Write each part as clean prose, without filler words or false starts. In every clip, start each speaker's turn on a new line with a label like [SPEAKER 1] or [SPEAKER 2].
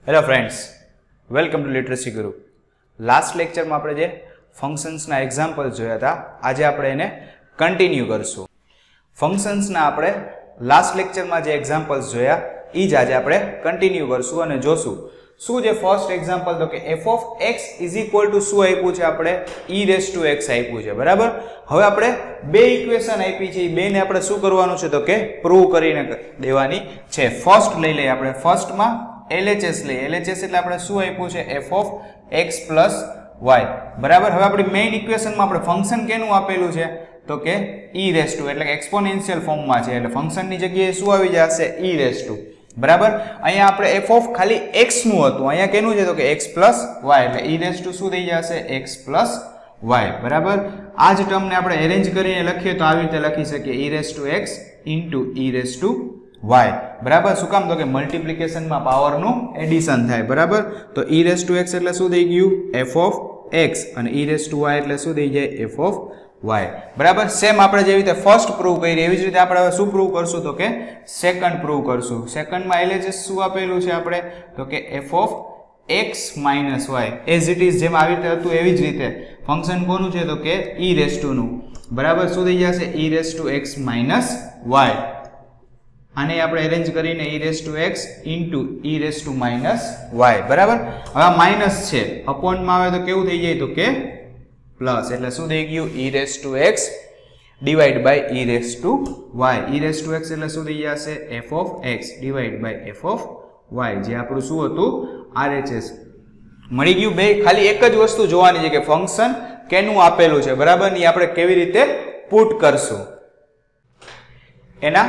[SPEAKER 1] Hello friends, welcome to literacy ગુરુ. Last લેક્ચરમાં આપણે જે ફંક્શન્સના એક્ઝામ્પલ્સ જોયા હતા, આજે આપણે એને કન્ટિન્યુ કરશું. ફંક્શન્સના આપણે લાસ્ટ લેક્ચરમાં જે એક્ઝામ્પલ્સ જોયા એ જ આજે આપણે કન્ટિન્યુ કરશું અને જોશું. શું જે ફર્સ્ટ એક્ઝામ્પલ તો કે f of x is equal to શું આપ્યું છે? આપણે e રેઝ ટુ x આપ્યું છે, બરાબર. હવે આપણે બે ઇક્વેશન આપી છે, એ બેને આપણે શું કરવાનું છે તો કે પ્રૂવ કરીને દેવાની છે. ફર્સ્ટ લઈ લઈએ આપણે. ફર્સ્ટમાં LHS લઈએ. LHS એટલે આપણે શું આપ્યું છે? f of x plus y, બરાબર. હવે આપણી મેઇન ઇક્વેશનમાં આપણે ફંક્શન કેનું આપેલું છે તો કે e રેઝ ટુ, એટલે કે એક્સપોનેન્શિયલ ફોર્મમાં છે, એટલે ફંક્શનની જગ્યાએ શું આવી જશે? e રેઝ ટુ, બરાબર. અહીંયા આપણે f of ખાલી x નું હતું, અહીંયા કેનું છે તો કે x plus y, એટલે e રેઝ ટુ શું થઈ જશે? x plus y, બરાબર. આ જ ટર્મને આપણે એરેન્જ કરીને લખીએ તો આવી રીતે લખી શકીએ e raise to x into e raise to y, બરાબર. શું કામ? તો કે મલ્ટીપ્લિકેશનમાં પાવરનું એડિશન થાય, બરાબર. તો e રેઝ ટુ x એટલે શું થઈ ગયું? f of x, અને e રેઝ ટુ y એટલે શું થઈ જાય? f of y, બરાબર. સેમ આપણે જેવી રીતે ફર્સ્ટ પ્રૂવ કરી એવી જ રીતે આપણે હવે શું પ્રૂવ કરશું તો કે સેકન્ડ પ્રૂવ કરશું. સેકન્ડમાં LHS શું આપેલું છે આપણે તો કે f of x minus y, as it is જેમ આવી રીતે હતું એવી જ રીતે ફંક્શન કોનું છે તો કે e રેઝ ટુ નું, બરાબર. શું થઈ જશે? e raise to x minus y. આને આપણે અરેન્જ કરીને e raise to x into e raise to minus y, બરાબર. હવે માઇનસ છે, અપોનમાં આવે તો કેવું થઈ જાય તો કે પ્લસ, એટલે શું થઈ ગયું? e raise to x divide by e raise to y. e raise to x એટલે શું થઈ જશે? f of x divide by f of y, જે આપણું શું હતું? RHS મળી ગયું. બે ખાલી એક જ વસ્તુ જોવાની છે કે ફંક્શન કેનું આપેલું છે, બરાબર. ને આપણે કેવી રીતે પુટ કરશું, એના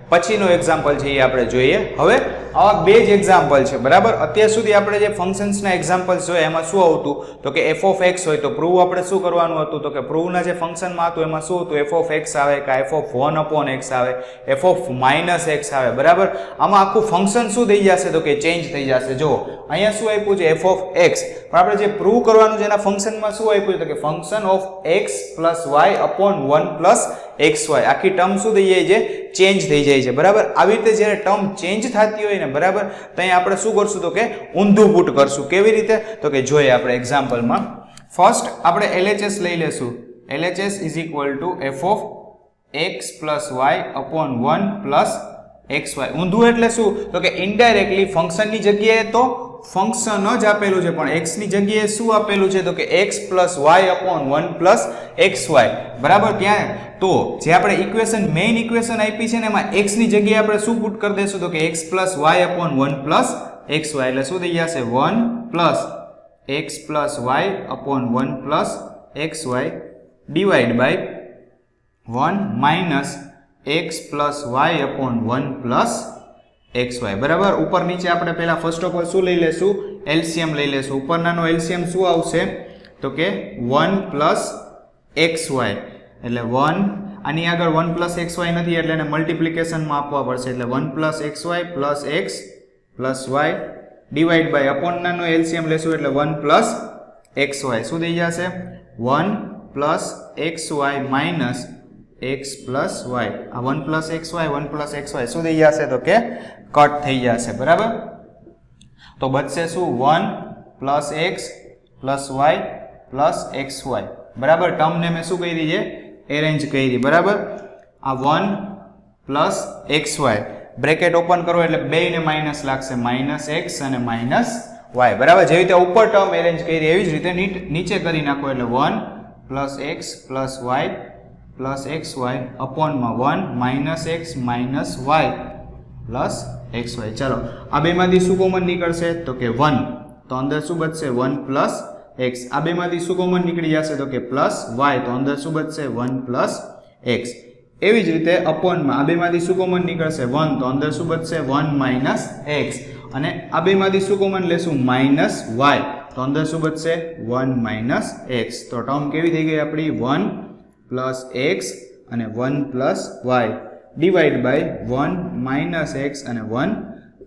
[SPEAKER 1] પછીનો એક્ઝામ્પલ છે એ આપણે જોઈએ. હવે આવા બે જ એક્ઝામ્પલ છે, બરાબર. અત્યાર સુધી આપણે જે ફંક્શન્સના એક્ઝામ્પલ્સ જોયા એમાં શું આવતું તો કે f of x હોય તો પ્રૂવ આપણે શું કરવાનું હતું તો કે પ્રૂવના જે ફંક્શનમાં હતું એમાં શું હતું? f of x આવે કે f of 1 upon x આવે, f of minus x આવે, બરાબર. આમાં આખું ફંક્શન શું થઈ જશે તો કે ચેન્જ થઈ જશે. જો અહીંયા શું આપ્યું છે? f of x, પણ આપણે જે પ્રૂવ કરવાનું છે એના ફંક્શનમાં શું આપ્યું તો કે function of x plus y upon 1 plus xy. આખી ટર્મ શું થઈ જાય છે? ચેન્જ થઈ જાય છે, બરાબર. આવી રીતે જ્યારે ટર્મ ચેન્જ થતી હોય ને, બરાબર, તો અહીંયા આપણે શું કરશું તો કે ઊંધું પુટ કરશું. કેવી રીતે તો કે જોઈએ આપણે એક્ઝામ્પલમાં. ફર્સ્ટ આપણે LHS લઈ લેશું. LHS is equal to f of x plus y upon 1 plus xy. ઊંધું એટલે શું તો કે ઇનડાયરેક્ટલી ફંક્શનની જગ્યાએ તો ફંક્શન જ આપેલું છે, પણ x ની જગ્યાએ શું આપેલું છે તો કે x plus y upon 1 plus xy, બરાબર. ત્યાં તો જે આપણે ઇક્વેશન મેઇન ઇક્વેશન આપી છે ને એમાં x ની જગ્યાએ આપણે શું પુટ કરી દેશું તો કે x plus y upon 1 plus xy, એટલે શું થઈ જશે? 1 plus x plus y upon 1 plus xy divide by 1 minus x plus y upon 1 plus xy, બરાબર. ઉપર નીચે આપણે પહેલા ફર્સ્ટ ઓફ ઓલ શું લઈ લેશું? એલસીએમ લઈ લેશું. ઉપરનાનો એલસીએમ શું આવશે તો કે 1 plus xy, એટલે 1 આની આગળ 1 plus xy નથી એટલે એને મલ્ટીપ્લિકેશનમાં આપવા પડશે, એટલે 1 plus xy plus x plus y divide by અપોનનાનો એલસીએમ લેશું એટલે 1 plus xy. શું થઈ જશે? 1 plus xy minus x plus y. આ 1 plus xy 1 plus xy શું થઈ જશે તો કે કટ થઈ જશે, બરાબર. તો બચશે શું? 1 plus x plus y plus xy, બરાબર. ટર્મને મેં શું કરી છે? એરેન્જ કરી, બરાબર. આ 1 plus xy બ્રેકેટ ઓપન કરો એટલે બેયને માઇનસ લાગશે, માઇનસ x અને માઇનસ y, બરાબર. જેવી રીતે ઉપર ટર્મ એરેન્જ કરી એવી જ રીતે નીચે કરી નાખો એટલે 1 plus x plus y plus xy અપોનમાં 1 minus x minus y plus xy. ચલો આ બેમાંથી શું કોમન નીકળશે તો કે 1, તો અંદર શું બચશે? 1 plus x. આ બેમાંથી શું કોમન નીકળી જશે તો કે પ્લસ y, તો અંદર શું બચશે? 1 plus x. એવી જ રીતે અપોનમાં આ બેમાંથી શું કોમન નીકળશે? 1, તો અંદર શું બચશે? 1 minus x. અને આ બેમાંથી શું કોમન લેશું? માઇનસ y, તો અંદર શું બચશે? 1 minus x. તો ટર્મ કેવી થઈ ગઈ આપણી? 1 plus x અને 1 plus y divide by 1 minus x અને 1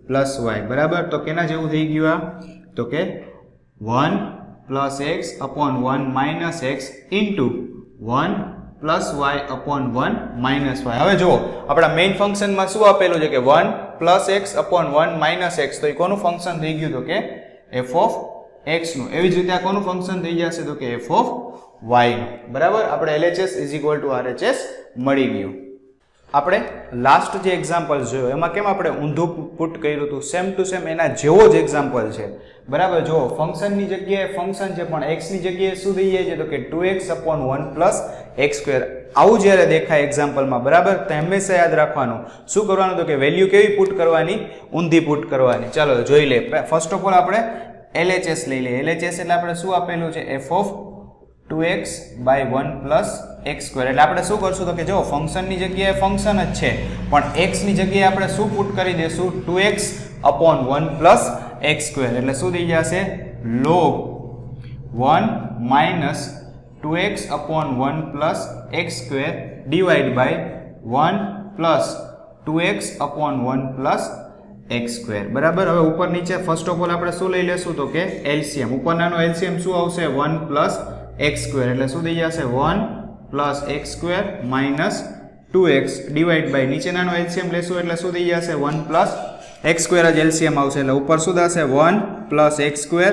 [SPEAKER 1] plus y, બરાબર. તો કેના જેવું થઈ ગયું આ તો કે 1 plus x upon 1 minus x into 1 plus Y upon 1 minus Y. હવે જુઓ આપણા મેઇન ફંક્શનમાં શું આપેલું છે કે 1 plus x upon 1 minus x. તો એ કોનું ફંક્શન થઈ ગયું? તો કે એફ ઓફ એક્સ નું. એવી જ રીતે આ કોનું ફંક્શન થઈ જશે? તો કે એફ ઓફ વાય નું. બરાબર, આપણે LHS is equal to RHS મળી ગયું. આપણે લાસ્ટ જે એક્ઝામ્પલ જોયો એમાં કેમ આપણે ઊંધું પુટ કર્યું હતું, સેમ ટુ સેમ એના જેવો જ એક્ઝામ્પલ છે. બરાબર, જો ફંક્શનની જગ્યાએ ફંક્શન છે પણ x ની જગ્યાએ શું થઈ જાય છે? તો કે 2x upon 1 plus x square. આવું જ્યારે દેખાય એક્ઝામ્પલમાં, બરાબર, તો હંમેશા યાદ રાખવાનું શું કરવાનું? તો કે વેલ્યુ કેવી પુટ કરવાની? ઊંધી પુટ કરવાની. ચાલો જોઈ લે. ફર્સ્ટ ઓફ ઓલ આપણે LHS લઈ લઈએ. LHS એટલે આપણે શું આપેલું છે? f of 2x by 1 plus x square. એટલે આપણે શું કરશું? તો કે જો ફંક્શનની જગ્યાએ ફંક્શન જ છે પણ x ની જગ્યાએ આપણે શું પુટ કરી દેશું? 2x upon 1 plus x square. એટલે શું થઈ જશે? log 1 minus 2x upon 1 plus x square divide by 1 plus 2x upon 1 plus x square. બરાબર, હવે ઉપર નીચે ફર્સ્ટ ઓફ ઓલ આપણે શું લઈ લેશું? તો કે LCM. ઉપરનાનો LCM શું આવશે? 1 પ્લસ x સ્ક્વેર. એટલે શું થઈ જશે? 1 plus x square minus 2x divide by નીચેનાનો LCM લેશું એટલે શું થઈ જશે? 1 પ્લસ x સ્ક્વેર જ LCM આવશે. એટલે ઉપર શું થશે? 1 plus x square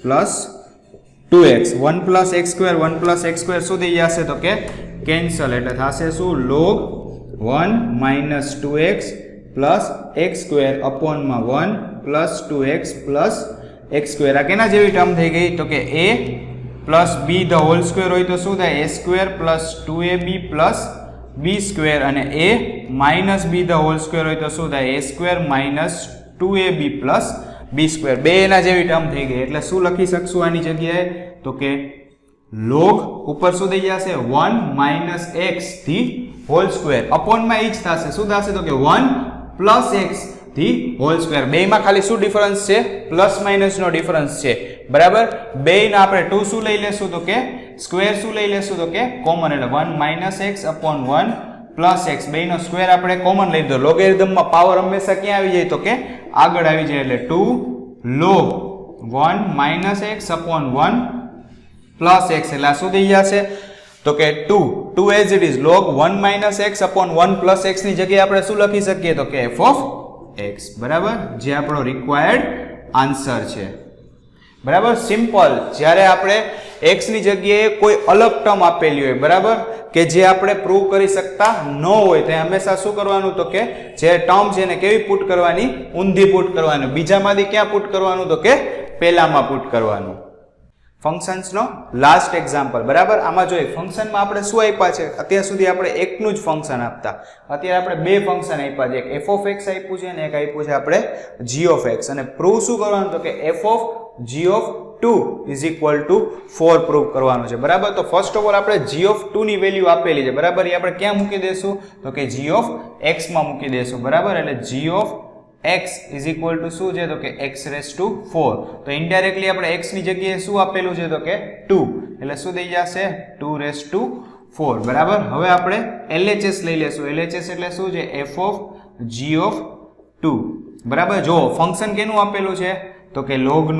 [SPEAKER 1] plus 2x. 1 plus x square 1 plus x square શું થઈ જશે? તો કે કેન્સલ. એટલે થશે શું? log 1 minus 2x plus x square અપોનમાં 1 plus 2x plus x square. આ કેના જેવી ટર્મ થઈ ગઈ? તો કે a plus b the whole square હોય તો શું થાય? a square plus 2ab plus b square. અને a minus b the whole square હોય તો શું થાય? a square minus 2ab plus b square. બે એના જેવી ટર્મ થઈ ગઈ. એટલે શું લખી શકશું આની જગ્યાએ? તો કે log ઉપર શું થઈ જશે? 1 minus x the whole square અપોનમાં એ જ થશે. શું થશે? તો કે 1 plus x the whole square. બેમાં ખાલી શું ડિફરન્સ છે? પ્લસ માઇનસ નો ડિફરન્સ છે. બરાબર, બેના આપણે 2 શું લઈ લેશું? તો કે સ્ક્વેર શું લઈ લેશું? તો કે કોમન. એટલે 1 minus x upon 1 plus x. બેનો સ્ક્વેર આપણે કોમન લઈ દો. લોગેરિધમમાં પાવર હંમેશા ક્યાં આવી જાય? તો કે આગળ આવી જાય. એટલે 2 log 1 minus x upon 1 plus x. એટલે શું થઈ જશે? તો કે 2 as it is log 1 minus x upon 1 plus x ની જગ્યાએ આપણે શું લખી શકીએ? તો કે f ઓફ x. બરાબર, જે આપણો રિક્વાયર્ડ આન્સર છે. બરાબર, સિમ્પલ. જ્યારે આપણે x ની જગ્યાએ કોઈ અલગ ટર્મ આપેલી હોય, બરાબર, કે જે આપણે પ્રૂવ કરી શકતા ન હોય તો હંમેશા શું કરવાનું? તો કે જે ટર્મ છે એને કેવી પુટ કરવાની? ઊંધી પુટ કરવાની. બીજામાંથી ક્યાં પુટ કરવાનું? તો કે પહેલામાં પુટ કરવાનું. ફંક્શન્સનો લાસ્ટ એક્ઝામ્પલ. બરાબર, આમાં જોઈએ ફંક્શનમાં આપણે શું આપ્યા છે? અત્યાર સુધી આપણે એકનું જ ફંક્શન આપતા. અત્યારે આપણે બે ફંક્શન આપ્યા છે. એક f ઓફ x આપ્યું છે અને એક આપ્યું છે આપણે g ઓફ x. અને પ્રૂવ શું કરવાનું? તો કે f of g of 2 is equal to 4 prove કરવાનું છે. બરાબર, તો ફર્સ્ટ ઓફ ઓલ આપણે g ઓફ 2 ની વેલ્યુ આપેલી છે. બરાબર, એ આપણે ક્યાં મૂકી દેશું? તો કે g ઓફ x માં મૂકી દેશું. બરાબર, એટલે g of x is equal to શું છે? તો કે x રેસ ટુ 4. તો ઇનડાયરેક્ટલી આપણે x ની જગ્યાએ શું આપેલું છે? તો કે 2. એટલે શું થઈ જશે? 2 રેસ ટુ 4. બરાબર, હવે આપણે LHS લઈ લેશું. LHS એટલે શું છે? f of g of 2. બરાબર, જો ફંક્શન કેનું આપેલું છે? તો કે log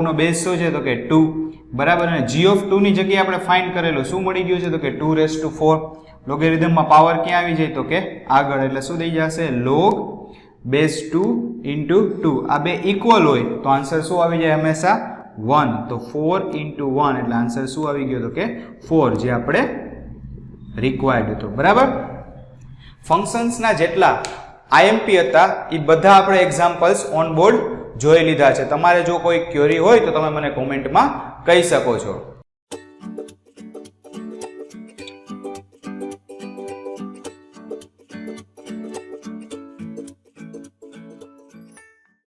[SPEAKER 1] નો બેઝ શું છે? તો કે 2. બરાબર, અને g ઓફ 2 ની જગ્યાએ આપણે ફાઇન્ડ કરેલું શું મળી ગયું છે? તો કે 2 રેસ ટુ 4. લોગેરિધમમાં પાવર ક્યાં આવી જાય? તો કે આગળ. એટલે શું થઈ જશે? log base 2 into 2. આ બે ઇક્વલ હોય તો આન્સર શું આવી જાય? હંમેશા 1. તો 4 ઇન્ટુ 1 એટલે આન્સર શું આવી ગયો? તો કે 4, જે આપણે રિક્વાયર્ડ હતો. બરાબર, ફંક્શન્સના જેટલા IMP હતા એ બધા આપણે એક્ઝામ્પલ્સ ઓન બોર્ડ જોઈ લીધા છે. તમારે જો કોઈ ક્વેરી હોય તો તમે મને કોમેન્ટમાં કહી શકો છો.